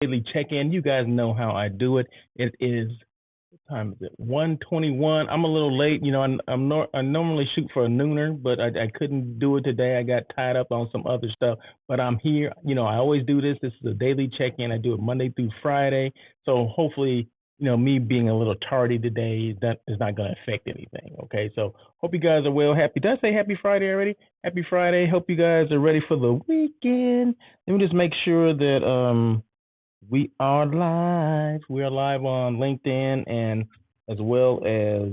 Daily check-in. You guys know how I do it. It is, what time is it? 1:21. I'm a little late. I normally shoot for a nooner, but I couldn't do it today. I got tied up on some other stuff. But I'm here. I always do this. This is a daily check-in. I do it Monday through Friday. So hopefully, me being a little tardy today, that is not going to affect anything. Okay. So hope you guys are well. Happy. Did I say happy Friday already? Happy Friday. Hope you guys are ready for the weekend. Let me just make sure that we are live. We are live on LinkedIn and as well as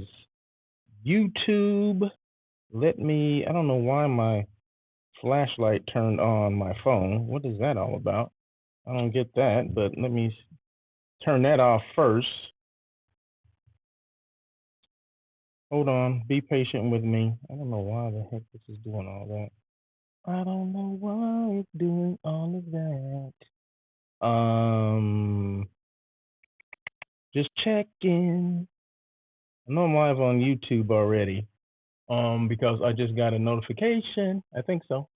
YouTube. I don't know why my flashlight turned on my phone. What is that all about? I don't get that, but let me turn that off first. Hold on. Be patient with me. I don't know why the heck this is doing all that. I don't know why it's doing all of that. Just checking. I know I'm live on YouTube already. Because I just got a notification. I think so.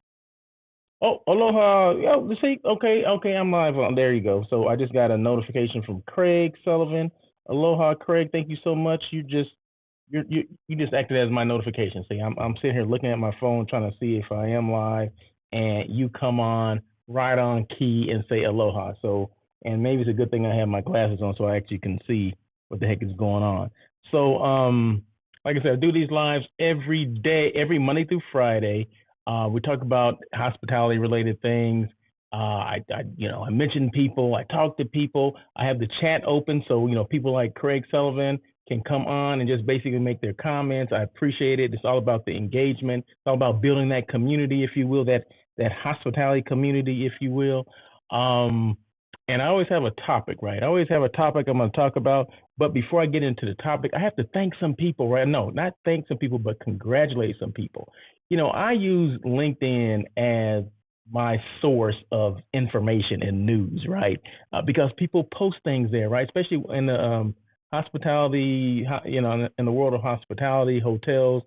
Oh, aloha. Yo, see, okay, I'm live on. There you go. So I just got a notification from Craig Sullivan. Aloha, Craig. Thank you so much. You just acted as my notification. See, I'm sitting here looking at my phone trying to see if I am live, and you come on right on key and say aloha. So, and maybe it's a good thing I have my glasses on so I actually can see what the heck is going on. So, like I said, I do these lives every day, every Monday through Friday. We talk about hospitality related things. I mention people. I talk to people. I have the chat open, so people like Craig Sullivan can come on and just basically make their comments. I appreciate it. It's all about the engagement. It's all about building that community, if you will, that hospitality community, if you will. And I always have a topic, right? I always have a topic I'm going to talk about. But before I get into the topic, I have to thank some people, right? No, not thank some people, but congratulate some people. I use LinkedIn as my source of information and news, right? Because people post things there, right? Especially in the hospitality, in the world of hospitality, hotels,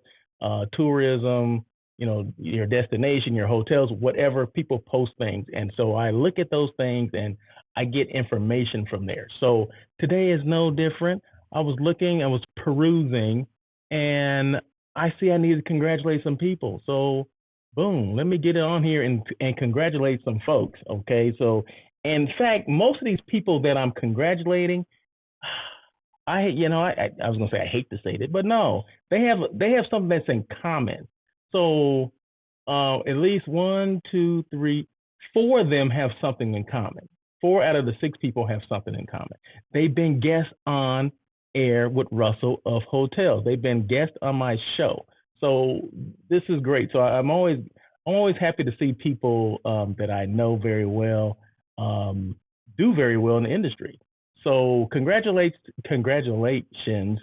tourism, your destination, your hotels, whatever, people post things. And so I look at those things and I get information from there. So today is no different. I was perusing, and I see I need to congratulate some people. So boom, let me get it on here and congratulate some folks. Okay. So in fact, most of these people that I'm congratulating, I was gonna say I hate to say that, but no, they have something that's in common. So at least one, two, three, four of them have something in common. Four out of the six people have something in common. They've been guests on air with Russell of Hotels. They've been guests on my show. So this is great. So I'm always happy to see people that I know very well um, do very well in the industry. So congratulations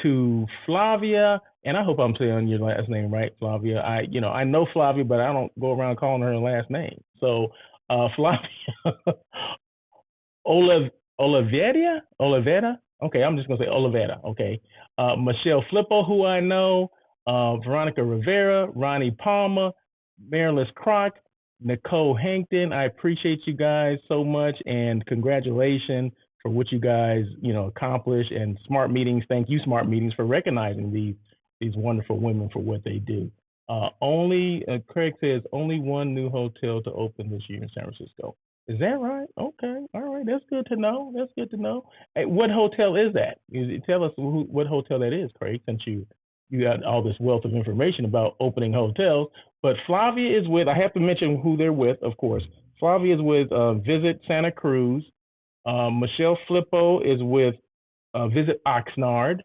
to Flavia, and I hope I'm saying your last name right, Flavia. I know Flavia, but I don't go around calling her last name. So Flavia Oliv Olivera. Okay, I'm just gonna say Olivera. Okay, Michelle Flippo, who I know, Veronica Rivera, Ronnie Palmer, Marilyn Crock, Nicole Hankton. I appreciate you guys so much, and congratulations for what you guys accomplish. And Smart Meetings, thank you, Smart Meetings, for recognizing these wonderful women for what they do. Only Craig says only one new hotel to open this year in San Francisco. Is that right? Okay, all right, that's good to know. That's good to know. Hey, what hotel is that? Tell us what hotel that is, Craig, since you got all this wealth of information about opening hotels. But Flavia is with. I have to mention who they're with, of course. Flavia is with Visit Santa Cruz. Michelle Flippo is with Visit Oxnard.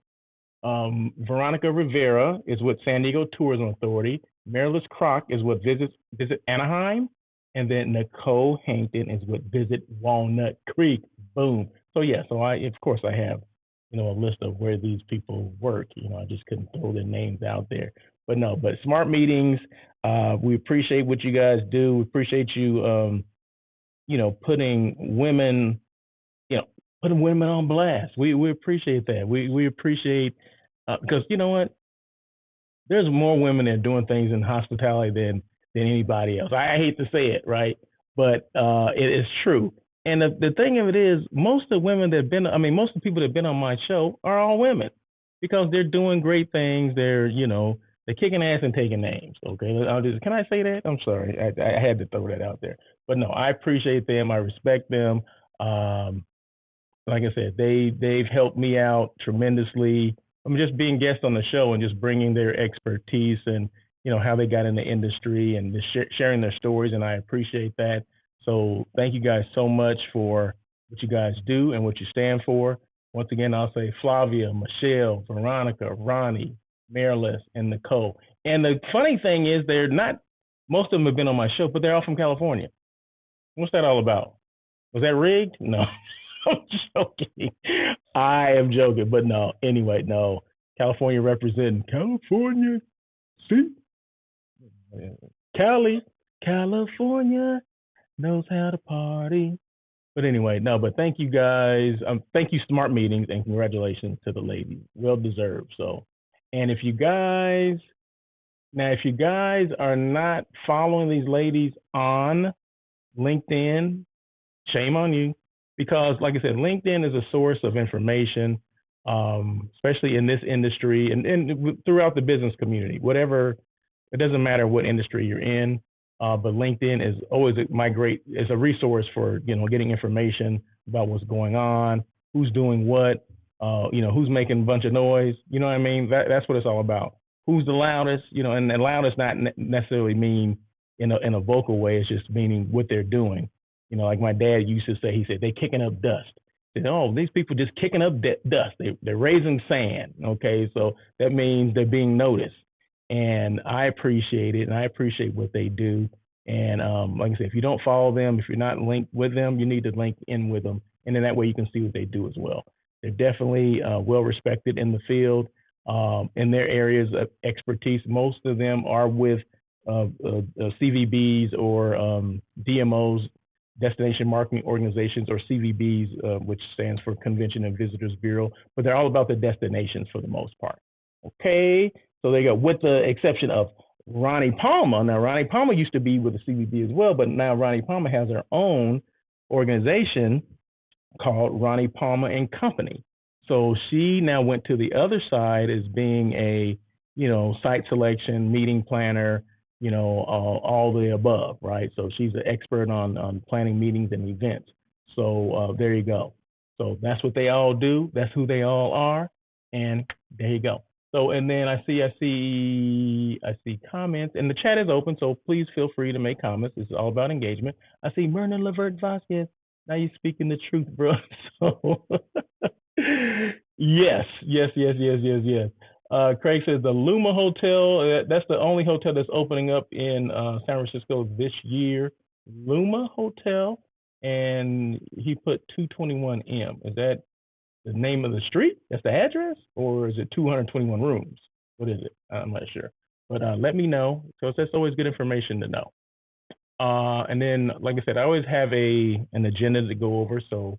Veronica Rivera is with San Diego Tourism Authority. Marilyn Crock is with Visit Anaheim, and then Nicole Hankton is with Visit Walnut Creek. Boom. So yeah, so I of course I have a list of where these people work. I just couldn't throw their names out there. But no, but Smart Meetings. We appreciate what you guys do. We appreciate you putting women you know, putting women on blast. We appreciate that. We appreciate because you know what? There's more women that are doing things in hospitality than anybody else. I hate to say it, right? But it is true. And the thing of it is, most of the women that have been, I mean, most of the people that have been on my show are all women because they're doing great things. They're, they're kicking ass and taking names. Okay. Can I say that? I'm sorry. I had to throw that out there. But no, I appreciate them. I respect them. Um, like I said, they've helped me out tremendously. I'm just being guests on the show and just bringing their expertise and how they got in the industry and just sharing their stories, and I appreciate that. So thank you guys so much for what you guys do and what you stand for. Once again, I'll say Flavia, Michelle, Veronica, Ronnie, Marilyn, and Nicole. And the funny thing is, they're not. Most of them have been on my show, but they're all from California. What's that all about? Was that rigged? No. I'm joking. I am joking, but no. Anyway, no. California representing California. See? California knows how to party. But anyway, no, but thank you guys. Thank you, Smart Meetings, and congratulations to the ladies. Well deserved. So, and if you guys are not following these ladies on LinkedIn, shame on you. Because, like I said, LinkedIn is a source of information, especially in this industry and throughout the business community. Whatever, it doesn't matter what industry you're in, but LinkedIn is always is a resource for getting information about what's going on, who's doing what, who's making a bunch of noise. You know what I mean? That's what it's all about. Who's the loudest? And the loudest not necessarily mean in a vocal way. It's just meaning what they're doing. Like my dad used to say, he said, they kicking up dust. He said, oh, these people just kicking up dust. They're raising sand. Okay, so that means they're being noticed. And I appreciate it, and I appreciate what they do. And like I said, if you don't follow them, if you're not linked with them, you need to link in with them. And then that way you can see what they do as well. They're definitely well respected in the field, in their areas of expertise. Most of them are with CVBs or DMOs, Destination Marketing Organizations, or CVBs, which stands for Convention and Visitors Bureau, but they're all about the destinations for the most part. Okay, so they go, with the exception of Ronnie Palmer. Now, Ronnie Palmer used to be with the CVB as well, but now Ronnie Palmer has her own organization called Ronnie Palmer and Company. So she now went to the other side as being a, site selection, meeting planner, all the above, right? So she's an expert on planning meetings and events. So there you go. So that's what they all do. That's who they all are. And there you go. So, and then I see comments, and the chat is open, so please feel free to make comments. It's all about engagement. I see Myrna Levert Vasquez. Now you're speaking the truth, bro. So yes. Craig says the Luma Hotel, that's the only hotel that's opening up in San Francisco this year. Luma Hotel, and he put 221M. Is that the name of the street? That's the address? Or is it 221 rooms? What is it? I'm not sure. But let me know. So that's always good information to know. And then, like I said, I always have an agenda to go over. So,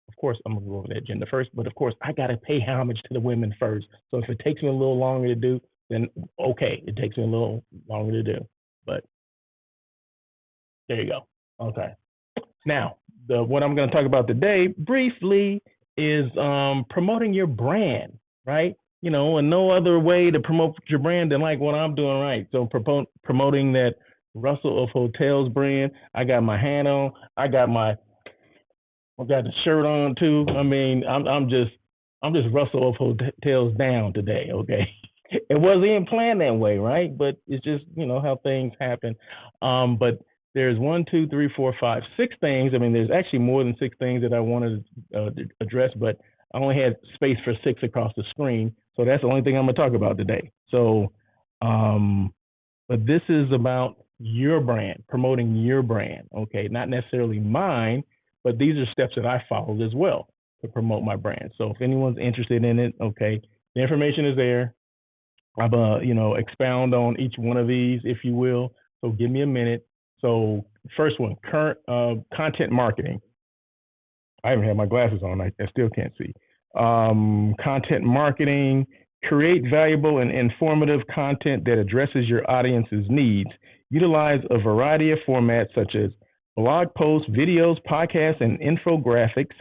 of course, I'm going to go over the agenda first. But, of course, I got to pay homage to the women first. So if it takes me a little longer to do, then okay, it takes me a little longer to do. But there you go. Okay. Now, what I'm going to talk about today briefly is promoting your brand, right? And no other way to promote your brand than like what I'm doing, right? So promoting that Russell of Hotels brand. I got my hat on. I got the shirt on too. I mean, I'm just Russell of Hotels down today, okay? It wasn't even planned that way, right? But it's just, how things happen. But there's 1, 2, 3, 4, 5, 6 things. I mean, there's actually more than 6 things that I wanted to address, but I only had space for 6 across the screen. So that's the only thing I'm going to talk about today. So, but this is about your brand, promoting your brand, okay? Not necessarily mine, but these are steps that I followed as well to promote my brand. So if anyone's interested in it, okay, the information is there. I'm expound on each one of these, if you will. So give me a minute. So first one, current content marketing. I even have my glasses on. I still can't see. Content marketing, create valuable and informative content that addresses your audience's needs. Utilize a variety of formats such as blog posts, videos, podcasts, and infographics,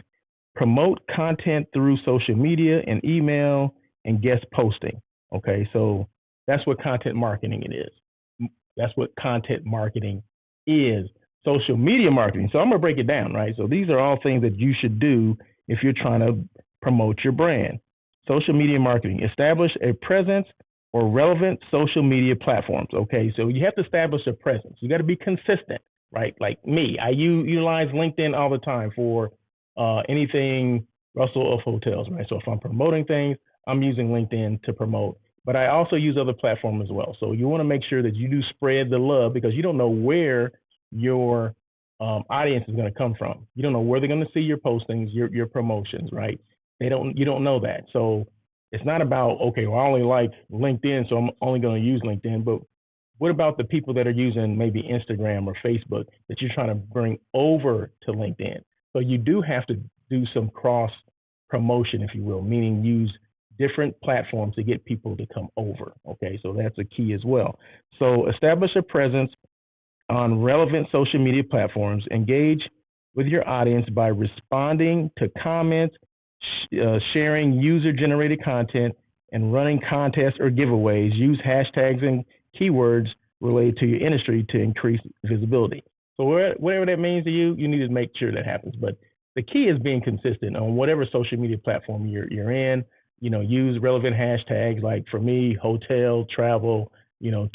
promote content through social media and email, and guest posting. Okay, so that's what content marketing it is. That's what content marketing is. Social media marketing. So I'm gonna break it down, right? So these are all things that you should do if you're trying to promote your brand. Social media marketing. Establish a presence or relevant social media platforms. Okay, so you have to establish a presence. You got to be consistent, right? Like me, I utilize LinkedIn all the time for anything Russell of Hotels, right? So if I'm promoting things, I'm using LinkedIn to promote. But I also use other platforms as well. So you want to make sure that you do spread the love because you don't know where your audience is going to come from. You don't know where they're going to see your postings, your promotions, right? You don't know that. So it's not about, okay, well, I only like LinkedIn, so I'm only going to use LinkedIn. But what about the people that are using maybe Instagram or Facebook that you're trying to bring over to LinkedIn? So you do have to do some cross promotion, if you will, meaning use different platforms to get people to come over. Okay, so that's a key as well. So establish a presence on relevant social media platforms, engage with your audience by responding to comments, sharing user-generated content, and running contests or giveaways. Use hashtags and keywords related to your industry to increase visibility. So whatever that means to you, you need to make sure that happens. But the key is being consistent on whatever social media platform you're in. Use relevant hashtags. Like for me, hotel, travel,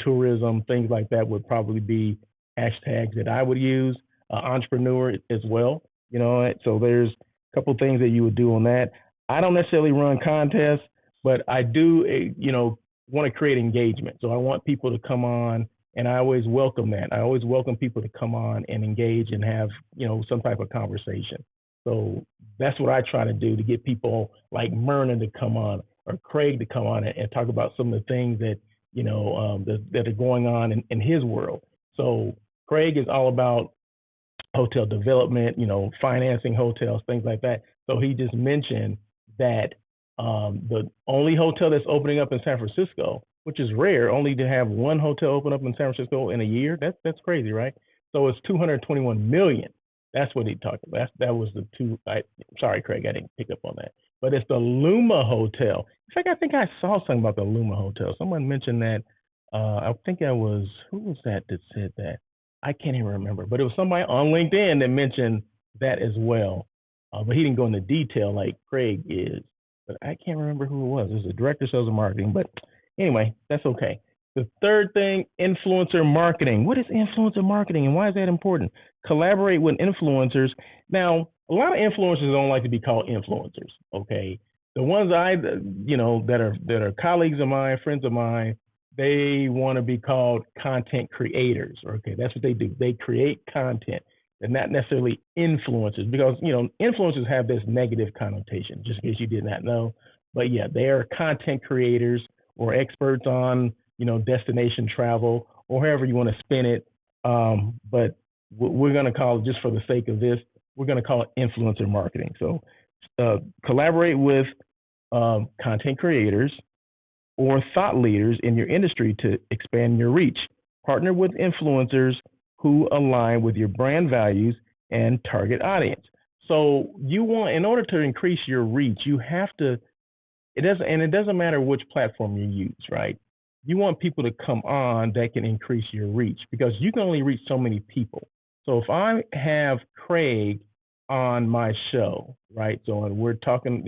tourism, things like that would probably be hashtags that I would use. Entrepreneur as well. So there's a couple of things that you would do on that. I don't necessarily run contests, but I do, want to create engagement. So I want people to come on, and I always welcome that. I always welcome people to come on and engage and have, some type of conversation. So that's what I try to do to get people like Myrna to come on or Craig to come on and talk about some of the things that, that are going on in his world. So Craig is all about hotel development, financing hotels, things like that. So he just mentioned that the only hotel that's opening up in San Francisco, which is rare, only to have one hotel open up in San Francisco in a year. That's crazy, right? So it's 221 million. That's what he talked about. That was the two. Sorry, Craig, I didn't pick up on that. But it's the Luma Hotel. In fact, I think I saw something about the Luma Hotel. Someone mentioned that. I think who was that said that? I can't even remember, but it was somebody on LinkedIn that mentioned that as well. But he didn't go into detail like Craig is. But I can't remember who it was. It was the director of sales and marketing. But anyway, that's okay. The third thing, influencer marketing. What is influencer marketing and why is that important? Collaborate with influencers. Now, a lot of influencers don't like to be called influencers, okay? The ones that are colleagues of mine, friends of mine, they want to be called content creators, okay? That's what they do. They create content. They're not necessarily influencers because, influencers have this negative connotation, just in case you did not know. But yeah, they are content creators or experts on, destination travel or however you want to spin it. But we're going to call it, just for the sake of this, we're going to call it influencer marketing. So collaborate with content creators or thought leaders in your industry to expand your reach. Partner with influencers who align with your brand values and target audience. So in order to increase your reach, you have to, it doesn't matter which platform you use, right? You want people to come on that can increase your reach because you can only reach so many people. So if I have Craig on my show, right? So we're talking,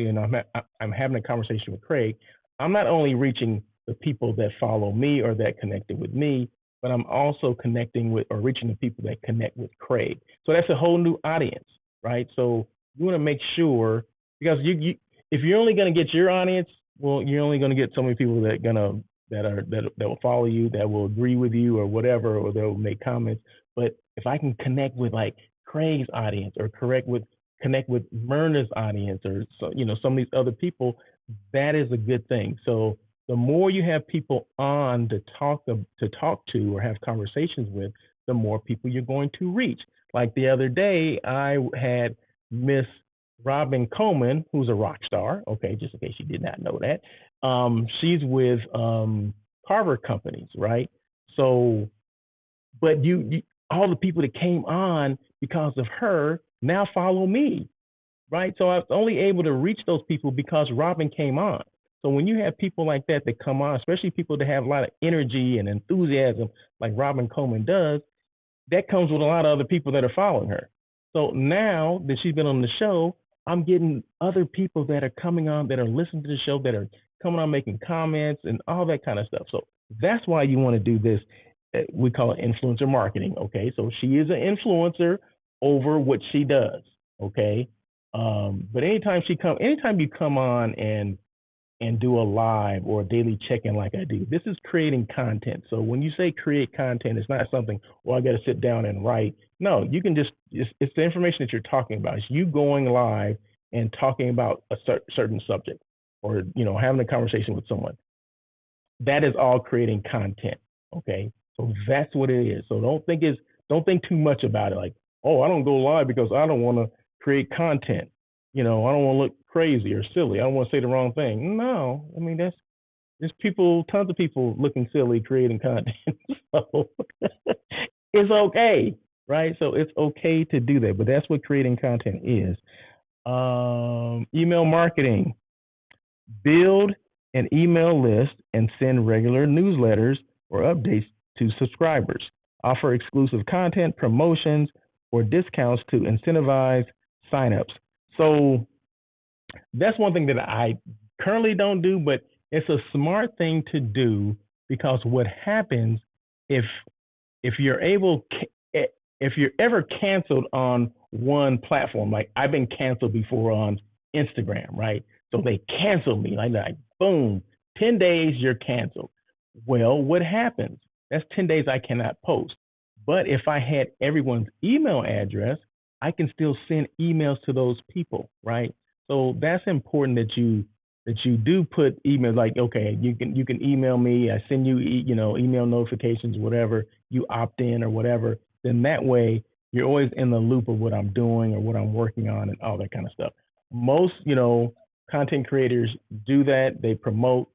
I'm having a conversation with Craig. I'm not only reaching the people that follow me or that connected with me, but I'm also connecting with or reaching the people that connect with Craig. So that's a whole new audience, right? So you want to make sure, because if you're only going to get your audience, well, you're only going to get so many people that will follow you, that will agree with you or whatever, or they'll make comments. But if I can connect with like Craig's audience or connect with Myrna's audience or some of these other people, that is a good thing. So the more you have people on to talk to or have conversations with, the more people you're going to reach. Like the other day, I had Miss Robin Coleman, who's a rock star. Okay, just in case you did not know that. She's with Carver Companies, right? So, but you all the people that came on, because of her now follow me, right? So I was only able to reach those people because Robin came on. So when you have people like that that come on, especially people that have a lot of energy and enthusiasm, like Robin Coleman does, that comes with a lot of other people that are following her. So now that she's been on the show, I'm getting other people that are coming on, that are listening to the show, that are coming on making comments and all that kind of stuff. So that's why you want to do this. We call it influencer marketing. Okay. So she is an influencer over what she does. Okay. But anytime you come on and do a live or a daily check-in like I do. This is creating content. So when you say create content, it's not something, well, I got to sit down and write. No, you can it's the information that you're talking about. It's you going live and talking about a certain subject or, having a conversation with someone. That is all creating content. Okay. So that's what it is. So don't think too much about it. Like, oh, I don't go live because I don't want to create content. I don't want to look crazy or silly. I don't want to say the wrong thing. No, I mean, there's tons of people looking silly creating content. So it's okay, right? So it's okay to do that, but that's what creating content is. Email marketing. Build an email list and send regular newsletters or updates to subscribers. Offer exclusive content, promotions, or discounts to incentivize signups. So that's one thing that I currently don't do, but it's a smart thing to do because what happens if you're if you're ever canceled on one platform, like I've been canceled before on Instagram, right? So they cancel me like boom, 10 days you're canceled. Well, what happens? That's 10 days I cannot post. But if I had everyone's email address, I can still send emails to those people, right? So that's important that you do put emails like, okay, you can email me, I send you email notifications, whatever, you opt in or whatever. Then that way you're always in the loop of what I'm doing or what I'm working on and all that kind of stuff. Most, content creators do that. They promote,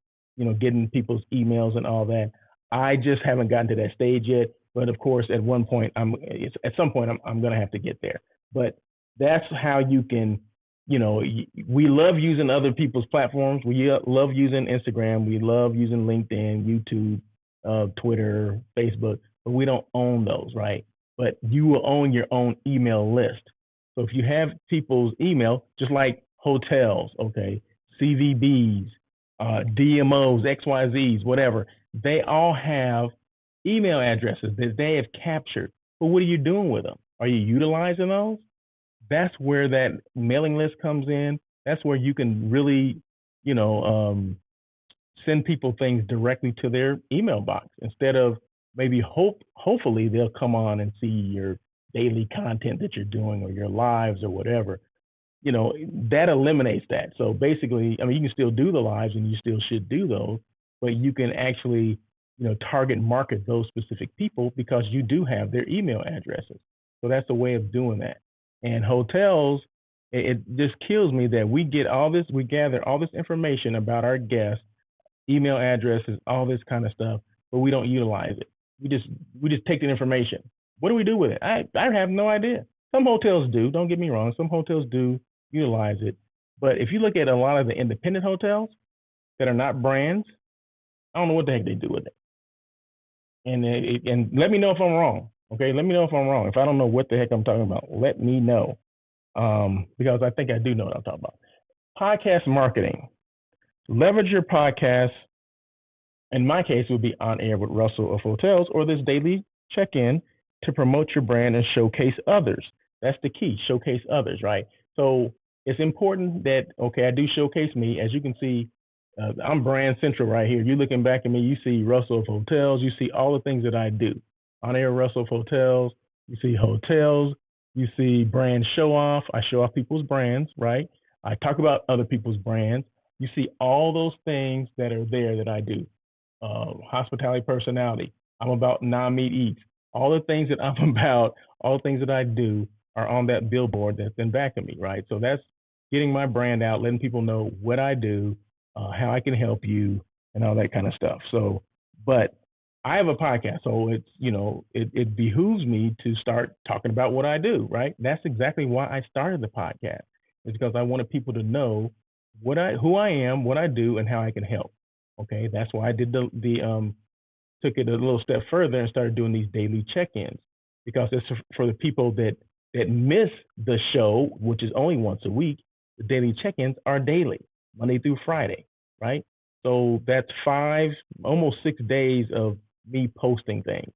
getting people's emails and all that. I just haven't gotten to that stage yet. But of course, at some point, I'm going to have to get there. But that's how you can, we love using other people's platforms. We love using Instagram. We love using LinkedIn, YouTube, Twitter, Facebook, but we don't own those, right? But you will own your own email list. So if you have people's email, just like hotels, okay, CVBs, DMOs, XYZs, whatever, they all have email addresses that they have captured. But what are you doing with them? Are you utilizing those? That's where that mailing list comes in. That's where you can really, send people things directly to their email box instead of maybe hopefully they'll come on and see your daily content that you're doing or your lives or whatever. That eliminates that. So basically, I mean, you can still do the lives and you still should do those, but you can actually, target market those specific people because you do have their email addresses. So that's a way of doing that. And hotels, it just kills me that we gather all this information about our guests, email addresses, all this kind of stuff, but we don't utilize it. We just take the information. What do we do with it? I have no idea. Some hotels do. Don't get me wrong. Some hotels do utilize it. But if you look at a lot of the independent hotels that are not brands, I don't know what the heck they do with it. And let me know if I'm wrong. Okay, let me know if I'm wrong. If I don't know what the heck I'm talking about, let me know. Because I think I do know what I'm talking about. Podcast marketing. Leverage your podcast. In my case, it would be On Air with Russell of Hotels or this daily check-in to promote your brand and showcase others. That's the key, showcase others, right? So it's important that, okay, I do showcase me. As you can see, I'm brand central right here. You're looking back at me, you see Russell of Hotels, you see all the things that I do. On Air Russell of Hotels, you see hotels, you see brand show off. I show off people's brands, right? I talk about other people's brands. You see all those things that are there that I do. Hospitality personality. I'm about non-meat eats. All the things that I'm about, all the things that I do are on that billboard that's in back of me, right? So that's getting my brand out, letting people know what I do, how I can help you, and all that kind of stuff. So, but I have a podcast, so it's, it behooves me to start talking about what I do, right? That's exactly why I started the podcast. It's because I wanted people to know who I am, what I do, and how I can help. Okay, that's why I did the took it a little step further and started doing these daily check-ins, because it's for the people that miss the show, which is only once a week. The daily check-ins are daily, Monday through Friday, right? So that's almost 6 days of me posting things,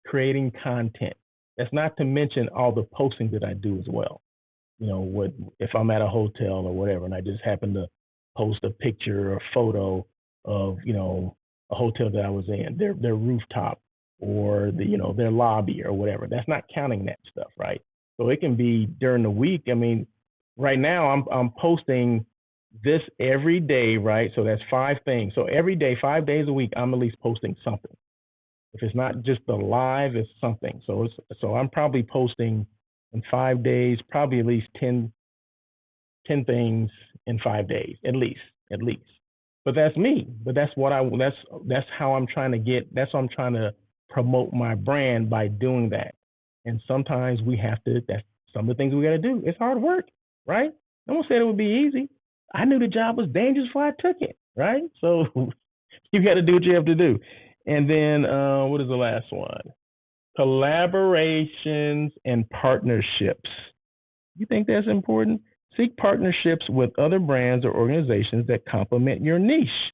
creating content. That's not to mention all the posting that I do as well. What if I'm at a hotel or whatever, and I just happen to post a picture or photo of a hotel that I was in, their rooftop or their lobby or whatever. That's not counting that stuff, right? So it can be during the week. I mean, right now I'm posting this every day, right? So that's 5 things. So every day, 5 days a week, I'm at least posting something. If it's not just the live, it's something. So I'm probably posting in 5 days, probably at least 10 things in 5 days, at least. But that's me. But that's how I'm trying to that's how I'm trying to promote my brand, by doing that. And sometimes that's some of the things we got to do. It's hard work, right? No one said it would be easy. I knew the job was dangerous before I took it, right? So you got to do what you have to do. And then what is the last one? Collaborations and partnerships. You think that's important? Seek partnerships with other brands or organizations that complement your niche.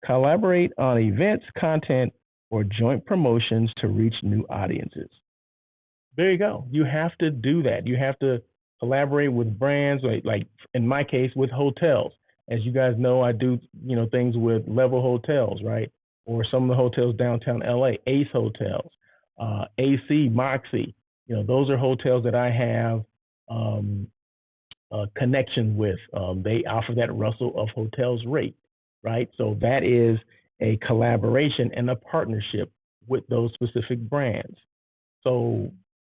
Collaborate on events, content, or joint promotions to reach new audiences. There you go. You have to do that. You have to collaborate with brands, like in my case, with hotels. As you guys know, I do things with Level Hotels, right? Or some of the hotels downtown LA, Ace Hotels, AC, Moxie. Those are hotels that I have connection with. They offer that Russell of Hotels rate, right? So that is a collaboration and a partnership with those specific brands. So,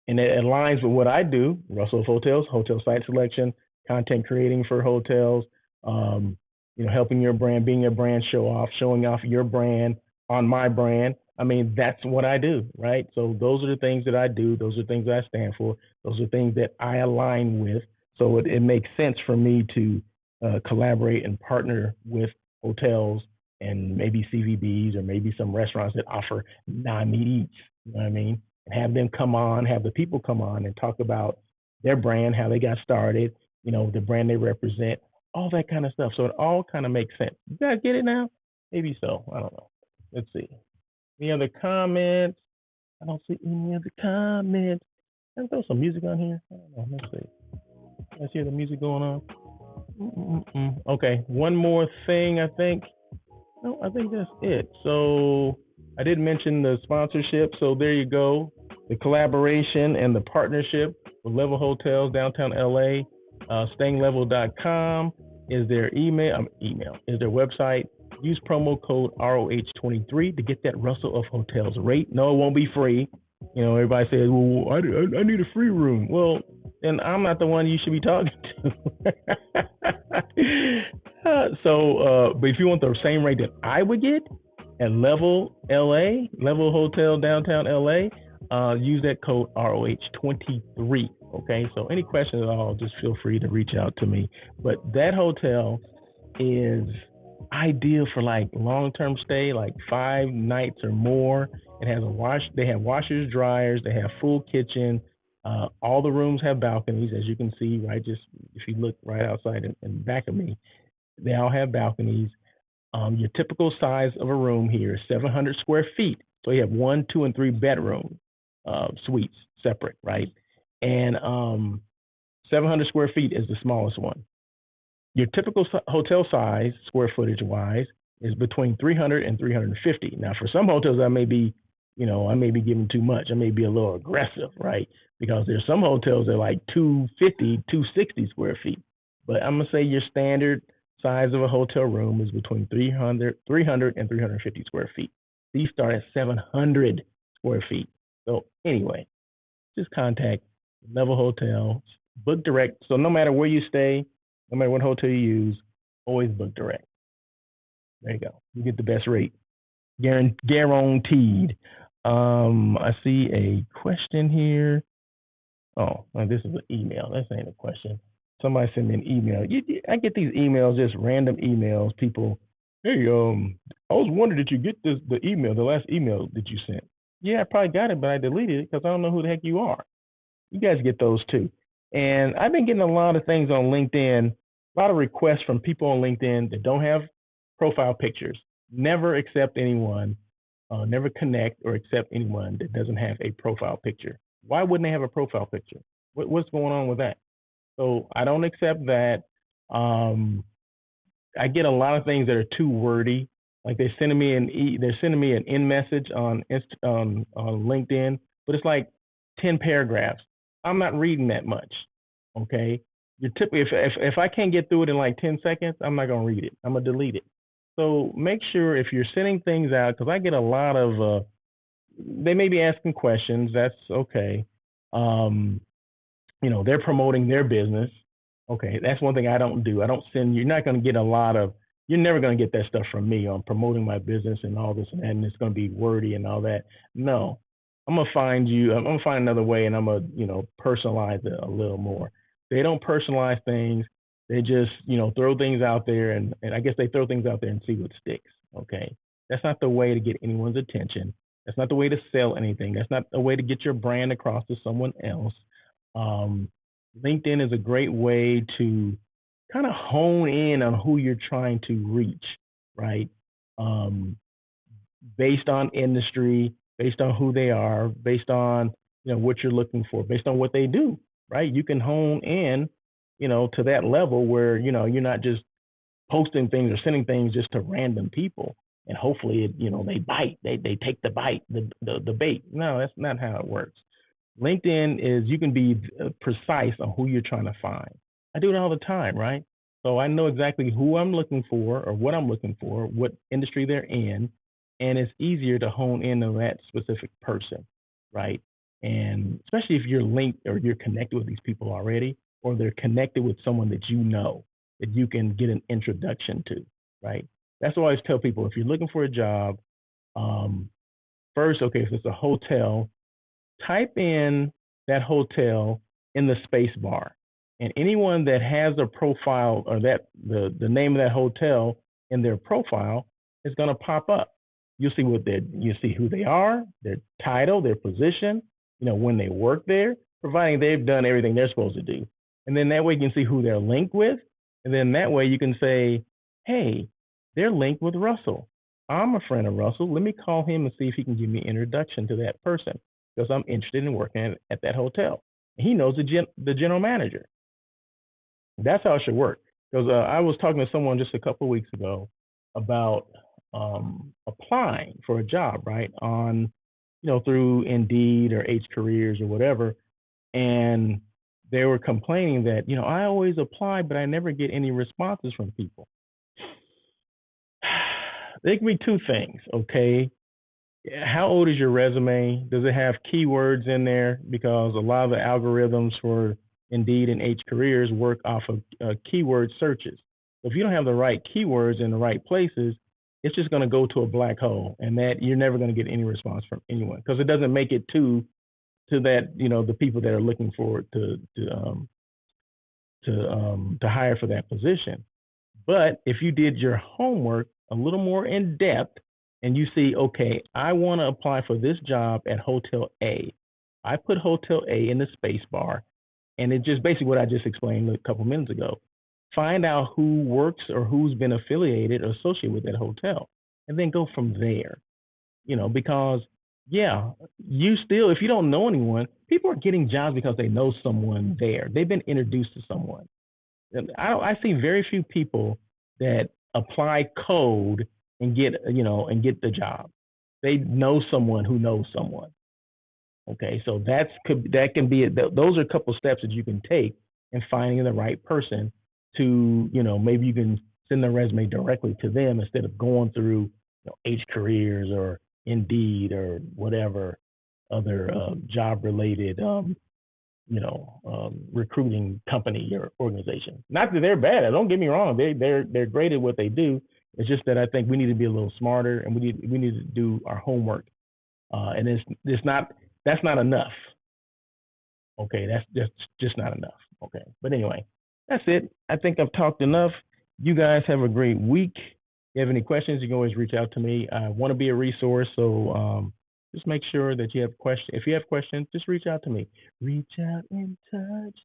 and it aligns with what I do: Russell of Hotels, hotel site selection, content creating for hotels, helping your brand, being a brand showing off your brand on my brand. I mean, that's what I do, right? So those are the things that I do. Those are things that I stand for. Those are things that I align with. So it makes sense for me to collaborate and partner with hotels and maybe CVBs or maybe some restaurants that offer non-meat eats. You know what I mean? And have them come on, have the people come on and talk about their brand, how they got started, the brand they represent, all that kind of stuff. So it all kind of makes sense. You guys get it now? Maybe so. I don't know. Let's see. Any other comments? I don't see any other comments. Can I throw some music on here? I don't know. Let's see. Let's hear the music going on. Okay, one more thing, I think. No, I think that's it. So I did mention the sponsorship. So there you go. The collaboration and the partnership with Level Hotels downtown LA. StayingLevel.com is their email, is their website. Use promo code ROH23 to get that Russell of Hotels rate. No, it won't be free. Everybody says, well, I need a free room. Well, then I'm not the one you should be talking to. But if you want the same rate that I would get at Level Hotel downtown LA, use that code ROH23. Okay, so any questions at all, just feel free to reach out to me. But that hotel is ideal for like long-term stay, like 5 nights or more. It has they have washers, dryers, they have full kitchen. All the rooms have balconies, as you can see, right? Just if you look right outside and back of me, they all have balconies. Your typical size of a room here is 700 square feet. So you have 1, 2, and 3 bedroom suites separate, right? And 700 square feet is the smallest one. Your typical hotel size, square footage wise, is between 300 and 350. Now, for some hotels, I may be giving too much. I may be a little aggressive, right? Because there's some hotels that are like 250, 260 square feet. But I'm going to say your standard size of a hotel room is between 300 and 350 square feet. These start at 700 square feet. So anyway, just contact Level Hotels, book direct. So no matter where you stay, no matter what hotel you use, always book direct. There you go. You get the best rate. Guaranteed. I see a question here. Oh, well, this is an email. This ain't a question. Somebody sent me an email. I get these emails, just random emails. People, hey, I was wondering, did you get the email, the last email that you sent? Yeah, I probably got it, but I deleted it because I don't know who the heck you are. You guys get those too. And I've been getting a lot of things on LinkedIn, a lot of requests from people on LinkedIn that don't have profile pictures. Never accept anyone, never connect or accept anyone that doesn't have a profile picture. Why wouldn't they have a profile picture? What's going on with that? So I don't accept that. Um, I get a lot of things that are too wordy. Like they're sending me an in message on LinkedIn, but it's like 10 paragraphs. I'm not reading that much. Okay, you're typically if I can't get through it in like 10 seconds, I'm not gonna read it. I'm gonna delete it. So make sure if you're sending things out, because I get a lot of they may be asking questions. That's okay. Um, they're promoting their business. Okay, that's one thing I don't do. I don't send. You're not going to get a lot of. You're never going to get that stuff from me on promoting my business and all this and that, and it's going to be wordy and all that. No, I'm gonna find you. I'm gonna find another way, and I'm gonna personalize it a little more. They don't personalize things. They just throw things out there, and I guess they throw things out there and see what sticks. Okay, that's not the way to get anyone's attention. That's not the way to sell anything. That's not the way to get your brand across to someone else. Um, LinkedIn is a great way to kind of hone in on who you're trying to reach, right? Um, Based on industry, based on who they are, based on what you're looking for, based on what they do, right? You can hone in, to that level where you're not just posting things or sending things just to random people, and hopefully they bite, they take the bite, the bait. No, that's not how it works. LinkedIn is you can be precise on who you're trying to find. I do it all the time, right? So I know exactly who I'm looking for or what I'm looking for, what industry they're in, and it's easier to hone in on that specific person, right? And especially if you're linked or you're connected with these people already, or they're connected with someone that you know that you can get an introduction to, right? That's why I always tell people if you're looking for a job, um, first, okay, if it's a hotel, type in that hotel in the space bar. And anyone that has a profile or that the name of that hotel in their profile is going to pop up. You'll see you see who they are, their title, their position, when they work there, providing they've done everything they're supposed to do. And then that way you can see who they're linked with. And then that way you can say, hey, they're linked with Russell. I'm a friend of Russell. Let me call him and see if he can give me an introduction to that person because I'm interested in working at that hotel. And he knows the general manager. That's how it should work. Because I was talking to someone just a couple of weeks ago about applying for a job, right? On, through Indeed or H Careers or whatever. And they were complaining that, I always apply, but I never get any responses from people. There can be two things, okay? How old is your resume? Does it have keywords in there? Because a lot of the algorithms for Indeed and H Careers work off of keyword searches. So if you don't have the right keywords in the right places, it's just going to go to a black hole, and that you're never going to get any response from anyone because it doesn't make it to that the people that are looking forward to hire for that position. But if you did your homework a little more in depth and you see, okay, I want to apply for this job at Hotel A. I put Hotel A in the space bar, and it's just basically what I just explained a couple minutes ago. Find out who works or who's been affiliated or associated with that hotel, and then go from there. Because yeah, you still, if you don't know anyone, people are getting jobs because they know someone there. They've been introduced to someone. And I see very few people that apply code and get the job. They know someone who knows someone. Okay, so that can be those are a couple steps that you can take in finding the right person to maybe you can send the resume directly to them instead of going through H Careers or Indeed or whatever other job related recruiting company or organization. Not that they're bad. Don't get me wrong. They're great at what they do. It's just that I think we need to be a little smarter, and we need to do our homework. And it's not that's not enough. Okay, that's just not enough. Okay, but anyway, that's it. I think I've talked enough. You guys have a great week. If you have any questions, you can always reach out to me. I want to be a resource, so just make sure that you have questions. If you have questions, just reach out to me. Reach out in touch.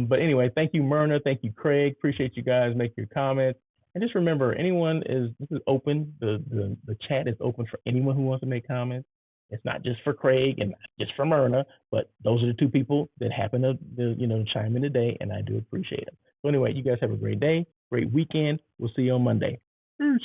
But anyway, thank you, Myrna. Thank you, Craig. Appreciate you guys. Make your comments. And just remember, this is open. The chat is open for anyone who wants to make comments. It's not just for Craig and not just for Myrna, but those are the two people that happen to chime in today, and I do appreciate them. So anyway, you guys have a great day, great weekend. We'll see you on Monday. Peace.